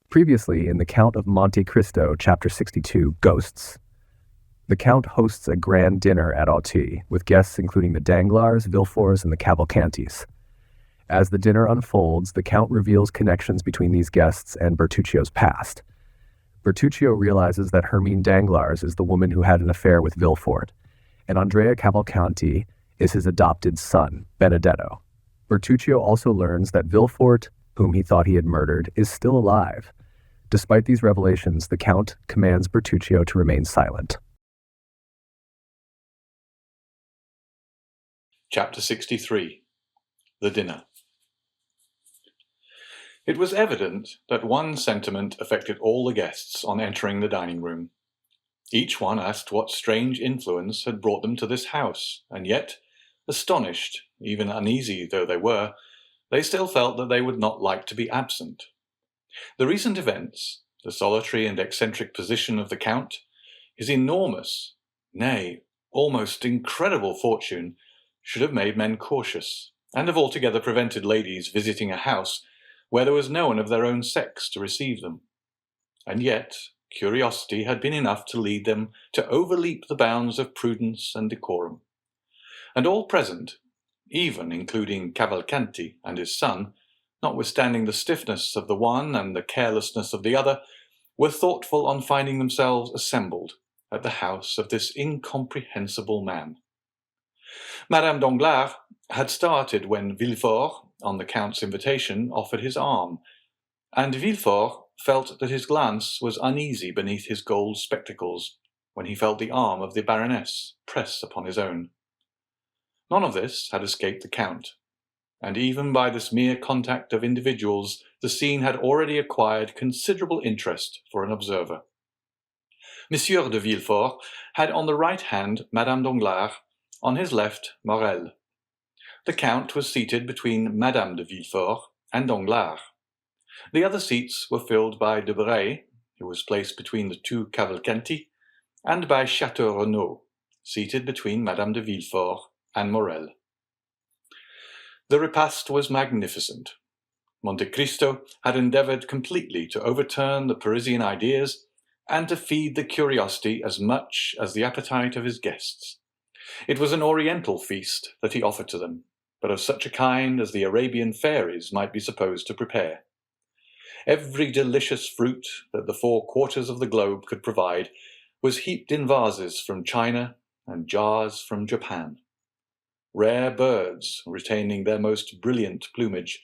Previously in the Count of Monte Cristo, Chapter 62, Ghosts. The Count hosts a grand dinner at Auteuil, with guests including the Danglars, Villeforts, and the Cavalcantis. As the dinner unfolds, the Count reveals connections between these guests and Bertuccio's past. Bertuccio realizes that Hermine Danglars is the woman who had an affair with Villefort, and Andrea Cavalcanti is his adopted son, Benedetto. Bertuccio also learns that Villefort, whom he thought he had murdered, is still alive. Despite these revelations, the Count commands Bertuccio to remain silent. Chapter 63. The Dinner. It was evident that one sentiment affected all the guests on entering the dining room. Each one asked what strange influence had brought them to this house, and yet, astonished, even uneasy though they were, they still felt that they would not like to be absent. The recent events, the solitary and eccentric position of the Count, his enormous, nay, almost incredible fortune, should have made men cautious, and have altogether prevented ladies visiting a house where there was no one of their own sex to receive them. And yet, curiosity had been enough to lead them to overleap the bounds of prudence and decorum. And all present, even including Cavalcanti and his son, notwithstanding the stiffness of the one and the carelessness of the other, were thoughtful on finding themselves assembled at the house of this incomprehensible man. Madame Danglars had started when Villefort, on the Count's invitation, offered his arm, and Villefort felt that his glance was uneasy beneath his gold spectacles when he felt the arm of the Baroness press upon his own. None of this had escaped the Count, and even by this mere contact of individuals the scene had already acquired considerable interest for an observer. Monsieur de Villefort had on the right hand Madame Danglars, on his left Morrel. The Count was seated between Madame de Villefort and Danglars. The other seats were filled by Debray, who was placed between the two Cavalcanti, and by Château Renaud, seated between Madame de Villefort and Morrel. The repast was magnificent. Monte Cristo had endeavoured completely to overturn the Parisian ideas and to feed the curiosity as much as the appetite of his guests. It was an oriental feast that he offered to them, but of such a kind as the Arabian fairies might be supposed to prepare. Every delicious fruit that the 4 quarters of the globe could provide was heaped in vases from China and jars from Japan. Rare birds retaining their most brilliant plumage,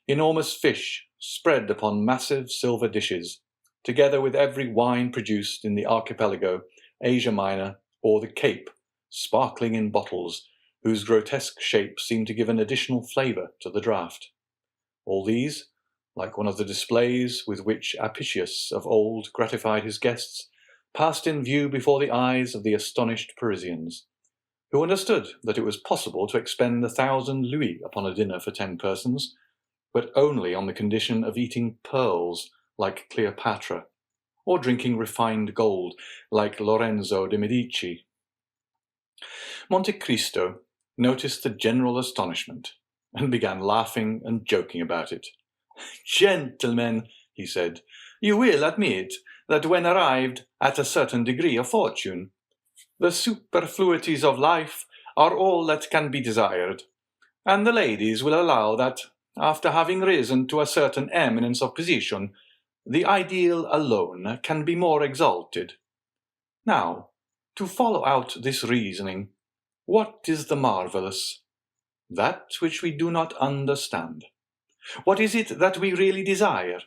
enormous fish spread upon massive silver dishes, together with every wine produced in the archipelago, Asia Minor, or the Cape, sparkling in bottles, whose grotesque shape seemed to give an additional flavour to the draught. All these, like one of the displays with which Apicius of old gratified his guests, passed in view before the eyes of the astonished Parisians, who understood that it was possible to expend 1,000 louis upon a dinner for 10 persons, but only on the condition of eating pearls like Cleopatra, or drinking refined gold like Lorenzo de' Medici. Monte Cristo noticed the general astonishment, and began laughing and joking about it. "Gentlemen," he said, "you will admit that when arrived at a certain degree of fortune, the superfluities of life are all that can be desired, and the ladies will allow that, after having risen to a certain eminence of position, the ideal alone can be more exalted. Now, to follow out this reasoning, what is the marvellous? That which we do not understand. What is it that we really desire?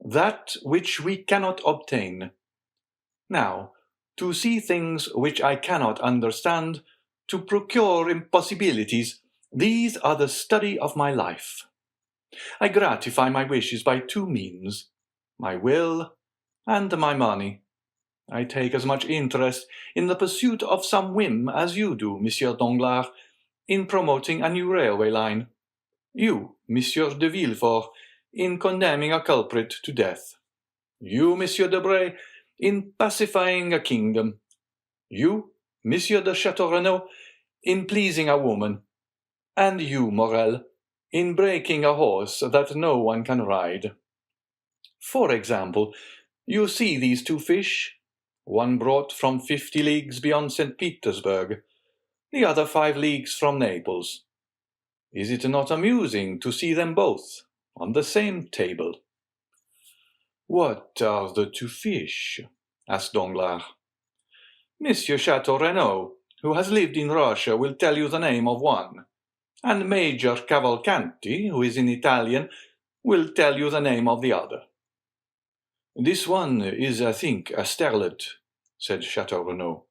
That which we cannot obtain. Now, to see things which I cannot understand, to procure impossibilities, these are the study of my life. I gratify my wishes by 2 means, my will and my money. I take as much interest in the pursuit of some whim as you do, Monsieur Danglars, in promoting a new railway line. You, Monsieur de Villefort, in condemning a culprit to death. You, Monsieur Debray, in pacifying a kingdom. You, Monsieur de Château Renaud, in pleasing a woman. And you, Morrel, in breaking a horse that no one can ride. For example, you see these two fish, one brought from 50 leagues beyond St. Petersburg, the other 5 leagues from Naples. Is it not amusing to see them both on the same table? What are the two fish? Asked Danglars. Monsieur Chateau Renaud, who has lived in Russia, will tell you the name of one, and Major Cavalcanti, who is an Italian, will tell you the name of the other. This one is, I think, a sterlet, said Chateau Renaud.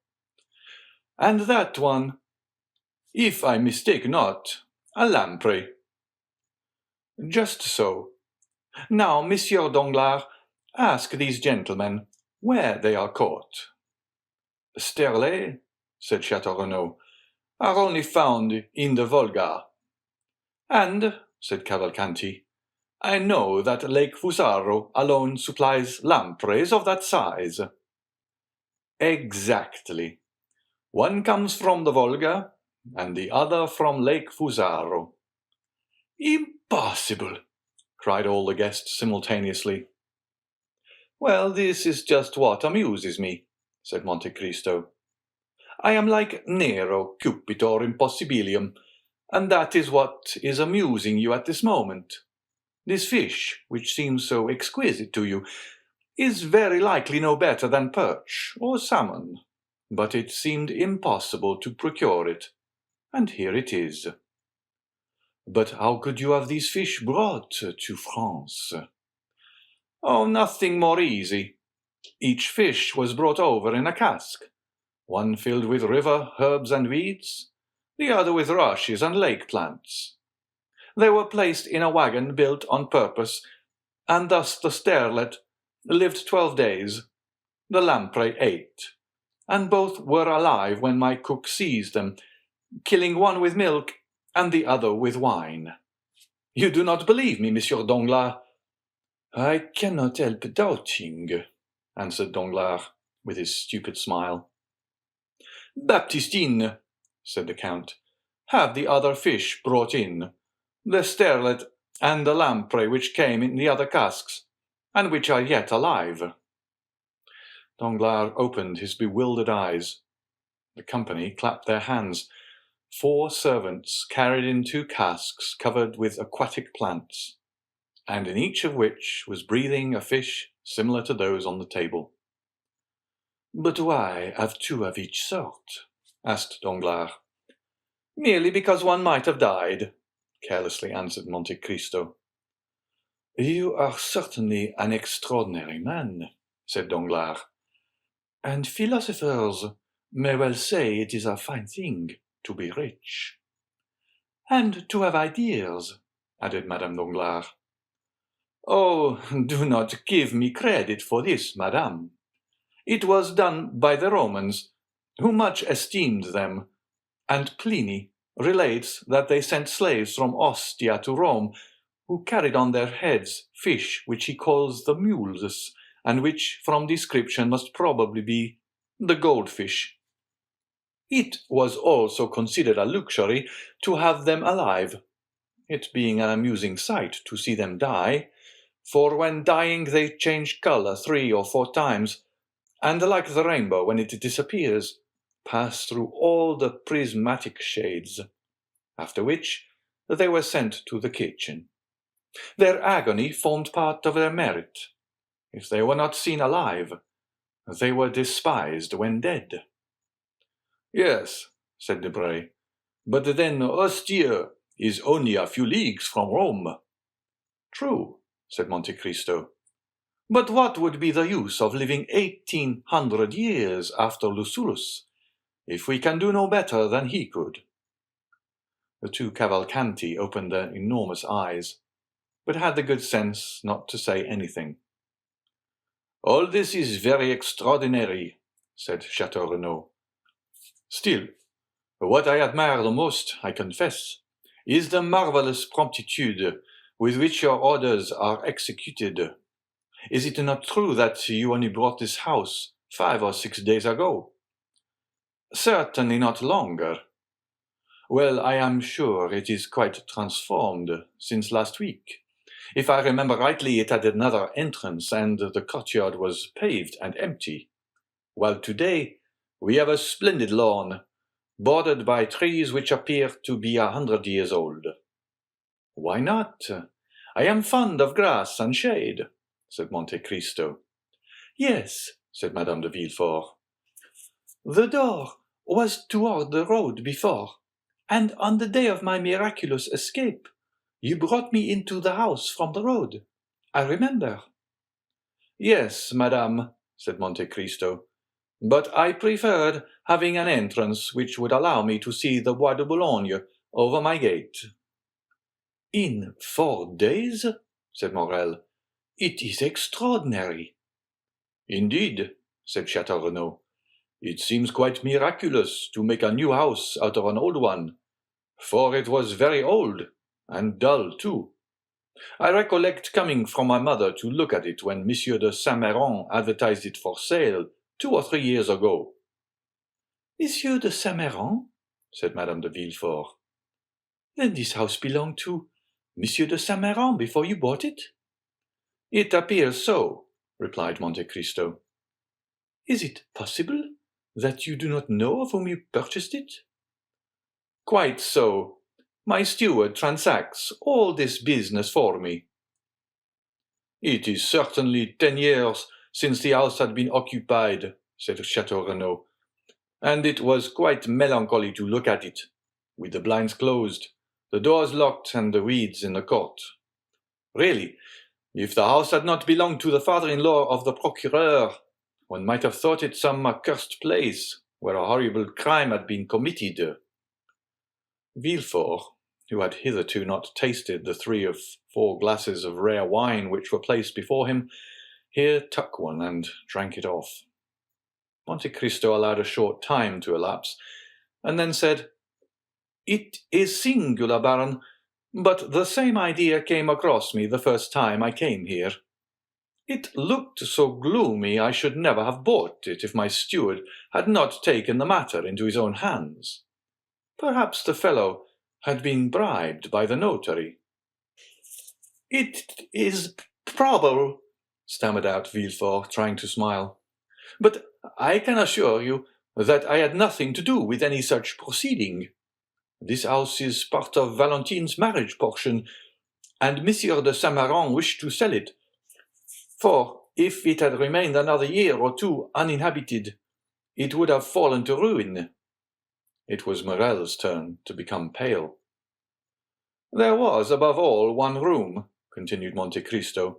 And that one, if I mistake not, a lamprey. Just so. Now, Monsieur Danglars, ask these gentlemen where they are caught. Sterlets, said Chateau Renaud, are only found in the Volga. And, said Cavalcanti, I know that Lake Fusaro alone supplies lampreys of that size. Exactly. One comes from the Volga, and the other from Lake Fusaro. Impossible! Cried all the guests simultaneously. Well, this is just what amuses me, said Monte Cristo. I am like Nero, Cupitor impossibilium, and that is what is amusing you at this moment. This fish, which seems so exquisite to you, is very likely no better than perch or salmon, but it seemed impossible to procure it, and here it is. But how could you have these fish brought to France? Oh, nothing more easy. Each fish was brought over in a cask, one filled with river herbs and weeds, the other with rushes and lake plants. They were placed in a wagon built on purpose, and thus the sterlet lived 12 days, the lamprey 8, and both were alive when my cook seized them, killing one with milk and the other with wine. You do not believe me, Monsieur Danglars? I cannot help doubting, answered Danglars, with his stupid smile. Baptistine, said the Count, have the other fish brought in, the sterlet and the lamprey which came in the other casks, and which are yet alive. Danglars opened his bewildered eyes. The company clapped their hands. 4 servants carried in 2 casks covered with aquatic plants, and in each of which was breathing a fish similar to those on the table. But why have 2 of each sort? Asked Danglars. Merely because one might have died, carelessly answered Monte Cristo. You are certainly an extraordinary man, said Danglars, and philosophers may well say it is a fine thing to be rich. And to have ideas, added Madame Danglars. Oh, do not give me credit for this, madame. It was done by the Romans, who much esteemed them, and Pliny relates that they sent slaves from Ostia to Rome, who carried on their heads fish which he calls the mules, and which, from description, must probably be the goldfish. It was also considered a luxury to have them alive, it being an amusing sight to see them die, for when dying they change colour 3 or 4 times, and like the rainbow when it disappears, pass through all the prismatic shades, after which they were sent to the kitchen. Their agony formed part of their merit. If they were not seen alive, they were despised when dead. Yes, said Debray, but then Ostia is only a few leagues from Rome. True, said Monte Cristo. But what would be the use of living 1800 years after Lucullus, if we can do no better than he could? The 2 Cavalcanti opened their enormous eyes, but had the good sense not to say anything. All this is very extraordinary, said Chateau Renaud. Still, what I admire the most, I confess, is the marvellous promptitude with which your orders are executed. Is it not true that you only bought this house 5 or 6 days ago? Certainly not longer. Well, I am sure it is quite transformed since last week. If I remember rightly, it had another entrance, and the courtyard was paved and empty. While today we have a splendid lawn, bordered by trees which appear to be 100 years old. Why not? I am fond of grass and shade, said Monte Cristo. Yes, said Madame de Villefort. The door was toward the road before, and on the day of my miraculous escape, you brought me into the house from the road. I remember. Yes, madame, said Monte Cristo, but I preferred having an entrance which would allow me to see the Bois de Boulogne over my gate. In 4 days? Said Morrel. It is extraordinary. Indeed, said Chateau Renaud. It seems quite miraculous to make a new house out of an old one, for it was very old, and dull too. I recollect coming from my mother to look at it when Monsieur de Saint-Méran advertised it for sale 2 or 3 years ago. Monsieur de Saint-Méran? Said Madame de Villefort. Then this house belonged to Monsieur de Saint-Méran before you bought it? It appears so, replied Monte Cristo. Is it possible that you do not know of whom you purchased it? Quite so. My steward transacts all this business for me. It is certainly 10 years since the house had been occupied, said Chateau Renaud, and it was quite melancholy to look at it, with the blinds closed, the doors locked, and the weeds in the court. Really, if the house had not belonged to the father-in-law of the procureur, one might have thought it some accursed place where a horrible crime had been committed. Villefort, who had hitherto not tasted the 3 or 4 glasses of rare wine which were placed before him, here took one and drank it off. Monte Cristo allowed a short time to elapse, and then said, It is singular, Baron, but the same idea came across me the first time I came here. It looked so gloomy I should never have bought it if my steward had not taken the matter into his own hands. Perhaps the fellow had been bribed by the notary. It is probable, stammered out Villefort, trying to smile. But I can assure you that I had nothing to do with any such proceeding. This house is part of Valentine's marriage portion, and Monsieur de Saint-Méran wished to sell it. For if it had remained another year or 2 uninhabited, it would have fallen to ruin. It was Morrel's turn to become pale. There was, above all, one room, continued Monte Cristo,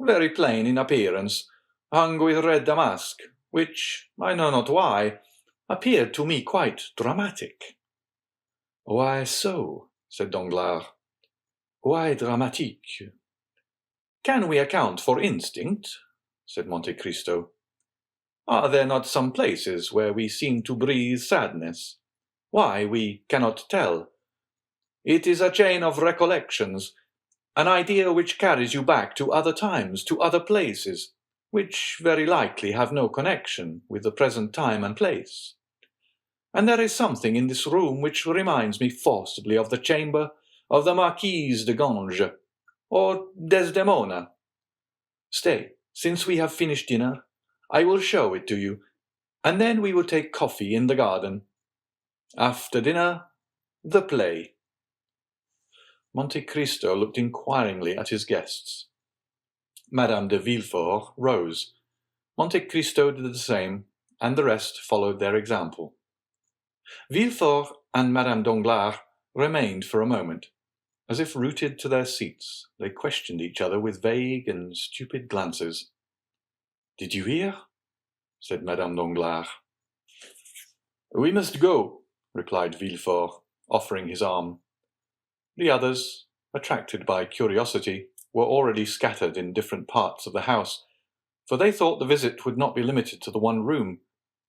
very plain in appearance, hung with red damask, which, I know not why, appeared to me quite dramatic. Why so? Said Danglars. Why dramatique? Can we account for instinct? Said Monte Cristo. Are there not some places where we seem to breathe sadness? Why, we cannot tell. It is a chain of recollections, an idea which carries you back to other times, to other places, which very likely have no connection with the present time and place. And there is something in this room which reminds me forcibly of the chamber of the Marquise de Ganges, or Desdemona. Stay, since we have finished dinner, I will show it to you, and then we will take coffee in the garden. After dinner, the play. Monte Cristo looked inquiringly at his guests. Madame de Villefort rose. Monte Cristo did the same, and the rest followed their example. Villefort and Madame Danglars remained for a moment. As if rooted to their seats, they questioned each other with vague and stupid glances. Did you hear? Said Madame Danglars. We must go, replied Villefort, offering his arm. The others, attracted by curiosity, were already scattered in different parts of the house, for they thought the visit would not be limited to the one room,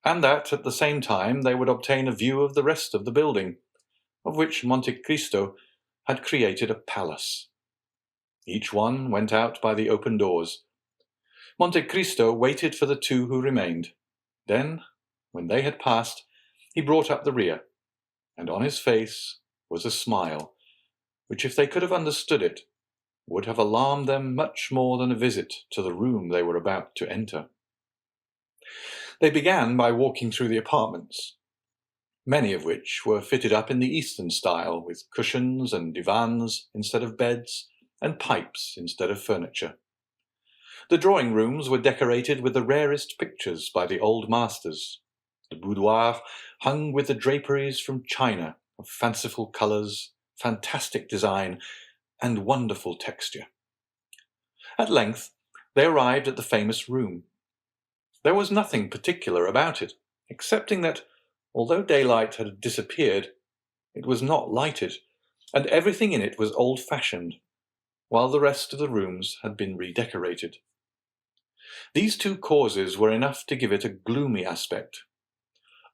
and that at the same time they would obtain a view of the rest of the building, of which Monte Cristo had created a palace. Each one went out by the open doors. Monte Cristo waited for the 2 who remained. Then, when they had passed, he brought up the rear, and on his face was a smile, which, if they could have understood it, would have alarmed them much more than a visit to the room they were about to enter. They began by walking through the apartments, many of which were fitted up in the Eastern style, with cushions and divans instead of beds, and pipes instead of furniture. The drawing rooms were decorated with the rarest pictures by the old masters. The boudoir hung with the draperies from China of fanciful colours, fantastic design, and wonderful texture. At length they arrived at the famous room. There was nothing particular about it, excepting that, although daylight had disappeared, it was not lighted, and everything in it was old-fashioned, while the rest of the rooms had been redecorated. These two causes were enough to give it a gloomy aspect.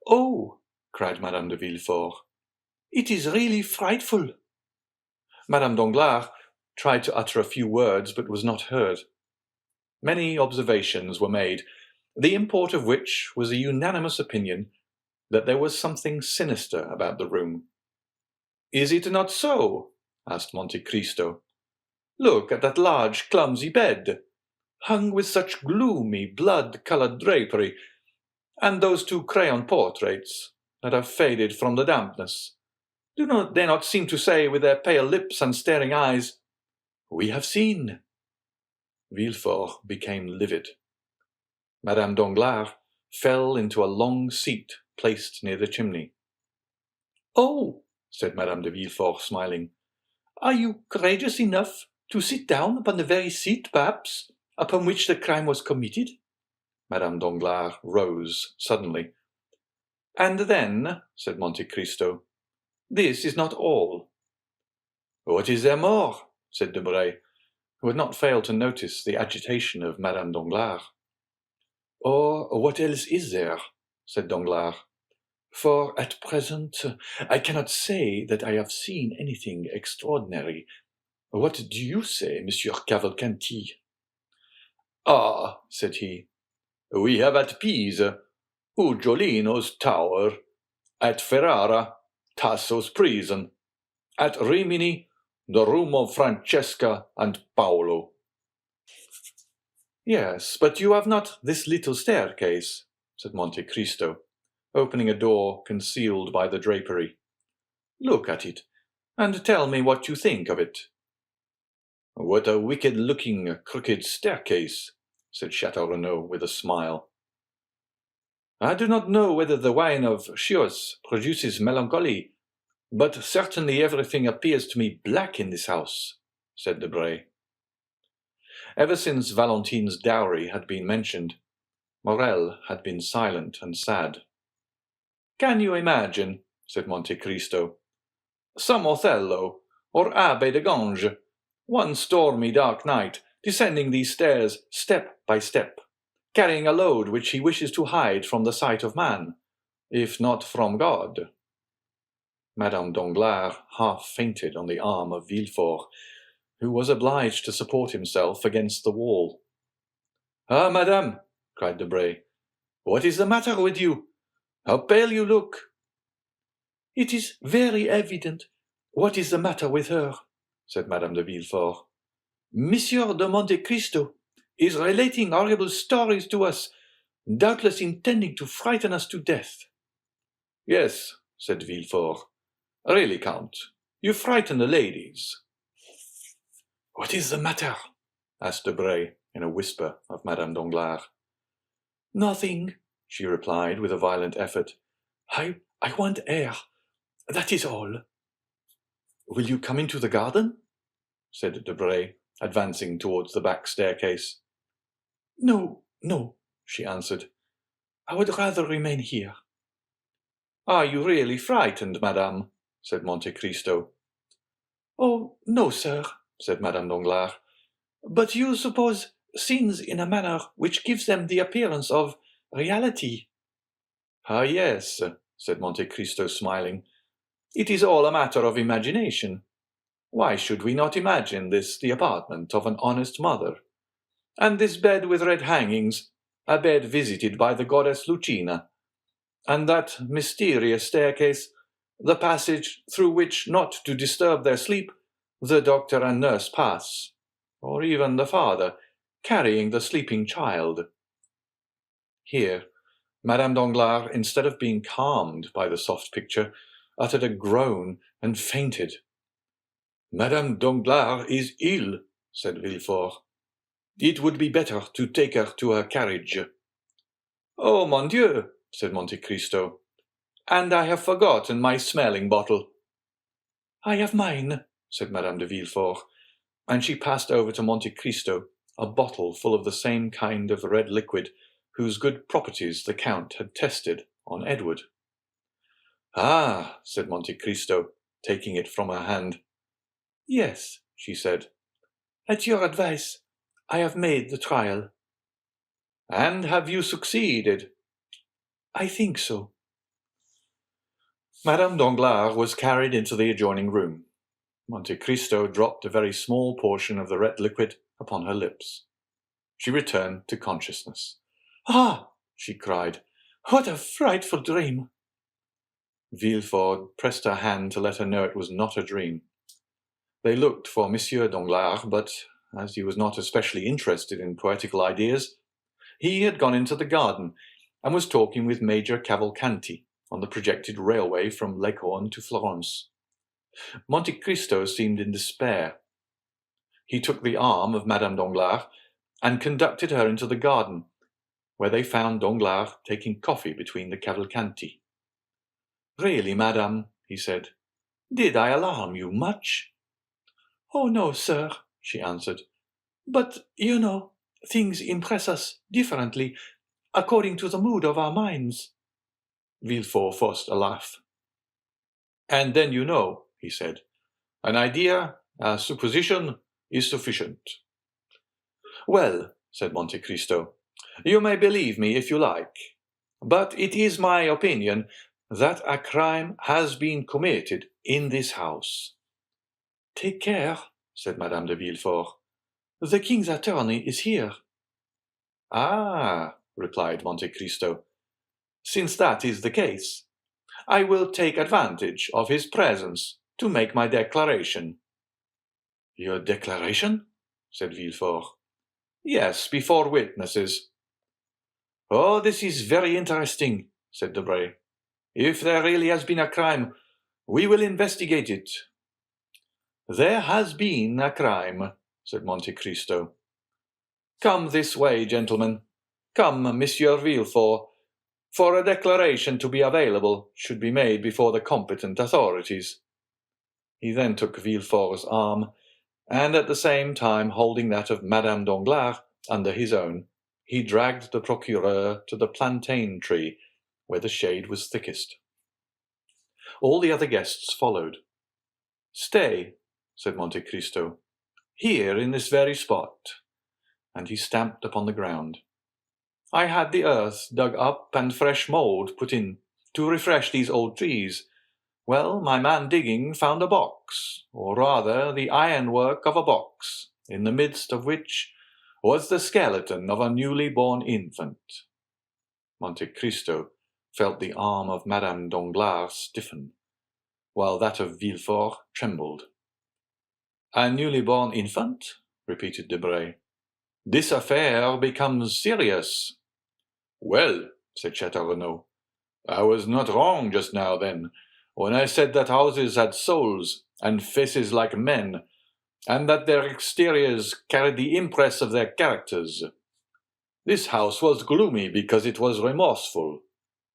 "Oh," cried Madame de Villefort, "it is really frightful." Madame Danglars tried to utter a few words, but was not heard. Many observations were made, the import of which was a unanimous opinion that there was something sinister about the room. "Is it not so?" asked Monte Cristo. "Look at that large, clumsy bed, hung with such gloomy, blood-colored drapery, and those two crayon portraits that have faded from the dampness. Do not they not seem to say, with their pale lips and staring eyes, 'We have seen'?" Villefort became livid. Madame Danglars fell into a long seat placed near the chimney. "Oh," said Madame de Villefort, smiling, "are you courageous enough to sit down upon the very seat, perhaps, upon which the crime was committed?" Madame Danglars rose suddenly. "And then," said Monte Cristo, "this is not all." "What is there more?" said Debray, who had not failed to notice the agitation of Madame Danglars. "Or what else is there?" said Danglars. "For at present I cannot say that I have seen anything extraordinary. What do you say, Monsieur Cavalcanti?" "Ah," said he, "we have at Pisa Uggiolino's tower, at Ferrara Tasso's prison, at Rimini the room of Francesca and Paolo." "Yes, but you have not this little staircase," said Monte Cristo, opening a door concealed by the drapery. "Look at it, and tell me what you think of it." "What a wicked-looking, crooked staircase," said Château with a smile. "I do not know whether the wine of Chios produces melancholy, but certainly everything appears to me black in this house," said Debray. Ever since Valentine's dowry had been mentioned, Morrel had been silent and sad. "Can you imagine," said Monte Cristo, "some Othello or Abbé de Ganges, one stormy dark night, descending these stairs step by step, carrying a load which he wishes to hide from the sight of man, if not from God?" Madame Danglars half fainted on the arm of Villefort, who was obliged to support himself against the wall. "Ah, madame," cried Debray, "what is the matter with you? How pale you look!" "It is very evident what is the matter with her," said Madame de Villefort. "Monsieur de Monte Cristo is relating horrible stories to us, doubtless intending to frighten us to death." "Yes," said Villefort. "Really, Count, you frighten the ladies." "What is the matter?" asked Debray in a whisper of Madame Danglars. "Nothing," she replied with a violent effort. I want air, that is all." "Will you come into the garden?" said Debray, advancing towards the back staircase. "No, no," she answered. "I would rather remain here." "Are you really frightened, madame?" said Monte Cristo. "Oh, no, sir," said Madame Danglars. "But you suppose scenes in a manner which gives them the appearance of reality." "Ah, yes," said Monte Cristo, smiling. "It is all a matter of imagination. Why should we not imagine this the apartment of an honest mother? And this bed with red hangings, a bed visited by the goddess Lucina, and that mysterious staircase, the passage through which, not to disturb their sleep, the doctor and nurse pass, or even the father, carrying the sleeping child. Here, Madame Danglars, instead of being calmed by the soft picture, uttered a groan and fainted. "Madame Danglars is ill," said Villefort. "It would be better to take her to her carriage." "Oh, mon Dieu!" said Monte Cristo. "And I have forgotten my smelling bottle." "I have mine," said Madame de Villefort, and she passed over to Monte Cristo a bottle full of the same kind of red liquid whose good properties the Count had tested on Edward. "Ah," said Monte Cristo, taking it from her hand. "Yes," she said. "At your advice, I have made the trial." "And have you succeeded?" "I think so." Madame Danglars was carried into the adjoining room. Monte Cristo dropped a very small portion of the red liquid upon her lips. She returned to consciousness. "Ah!" she cried. "What a frightful dream!" Villefort pressed her hand to let her know it was not a dream. They looked for Monsieur Danglars, but as he was not especially interested in poetical ideas, he had gone into the garden and was talking with Major Cavalcanti on the projected railway from Leghorn to Florence. Monte Cristo seemed in despair. He took the arm of Madame Danglars and conducted her into the garden, where they found Danglars taking coffee between the Cavalcanti. "Really, madame," he said, "did I alarm you much?" "Oh, no, sir," she answered. "But, you know, things impress us differently, according to the mood of our minds." Villefort forced a laugh. "And then you know," he said, "an idea, a supposition, is sufficient." "Well," said Monte Cristo, "you may believe me if you like, but it is my opinion that a crime has been committed in this house." "Take care," said Madame de Villefort. "The king's attorney is here." "Ah," replied Monte Cristo, "since that is the case, I will take advantage of his presence to make my declaration." "Your declaration?" said Villefort. "Yes, before witnesses." "Oh, this is very interesting," said Debray. "If there really has been a crime, we will investigate it." "There has been a crime," said Monte Cristo. "Come this way, gentlemen. Come, Monsieur Villefort, for a declaration to be available should be made before the competent authorities." He then took Villefort's arm, and at the same time holding that of Madame Danglars under his own, he dragged the procureur to the plantain tree, where the shade was thickest. All the other guests followed. "Stay," said Monte Cristo, "here in this very spot," and he stamped upon the ground. "I had the earth dug up and fresh mould put in to refresh these old trees. Well, my man digging found a box, or rather the ironwork of a box, in the midst of which was the skeleton of a newly born infant." Monte Cristo felt the arm of Madame Danglars stiffen, while that of Villefort trembled. "A newly born infant?" repeated Debray. "This affair becomes serious." "Well," said Château "I was not wrong just now, then, when I said that houses had souls and faces like men, and that their exteriors carried the impress of their characters. This house was gloomy because it was remorseful.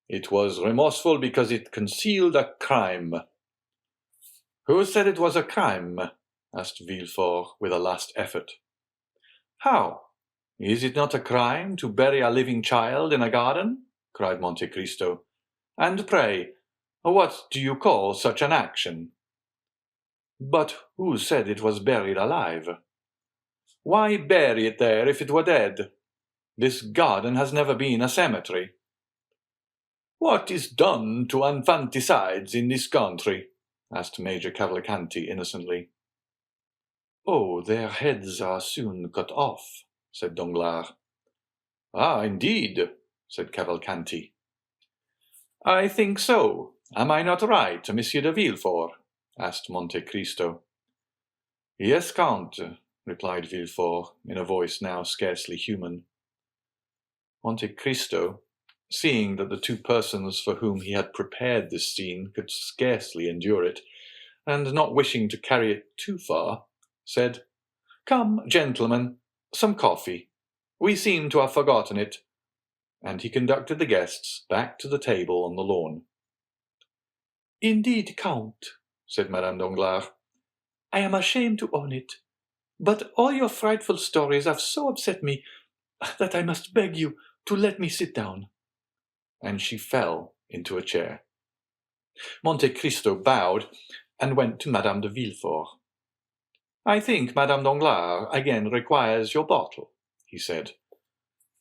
It was remorseful because it concealed a crime." "Who said it was a crime?" asked Villefort with a last effort. "How? Is it not a crime to bury a living child in a garden?" cried Monte Cristo. "And pray, what do you call such an action?" "But who said it was buried alive?" "Why bury it there if it were dead? This garden has never been a cemetery." "What is done to infanticides in this country?" asked Major Cavalcanti innocently. "Oh, their heads are soon cut off," said Danglars. "Ah, indeed," said Cavalcanti. "I think so. Am I not right, Monsieur de Villefort?" asked Monte Cristo. "Yes, Count, replied Villefort, in a voice now scarcely human. Monte Cristo, seeing that the two persons for whom he had prepared this scene could scarcely endure it, and not wishing to carry it too far, said, "Come, gentlemen, some coffee. We seem to have forgotten it." And he conducted the guests back to the table on the lawn. "Indeed, Count," said Madame Danglars, "I am ashamed to own it, but all your frightful stories have so upset me that I must beg you to let me sit down." And she fell into a chair. Monte Cristo bowed and went to Madame de Villefort. "I think Madame Danglars again requires your bottle," he said.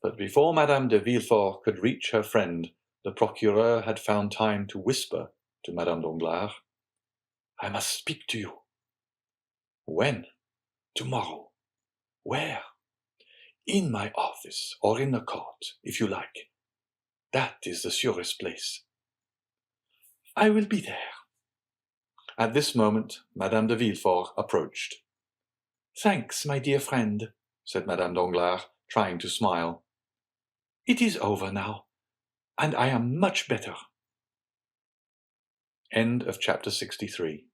But before Madame de Villefort could reach her friend, the procureur had found time to whisper to Madame Danglars, "I must speak to you." "When?" "Tomorrow." "Where?" "In my office, or in the court, if you like. That is the surest place." "I will be there." At this moment, Madame de Villefort approached. "Thanks, my dear friend," said Madame Danglars, trying to smile. "It is over now, and I am much better." End of chapter 63.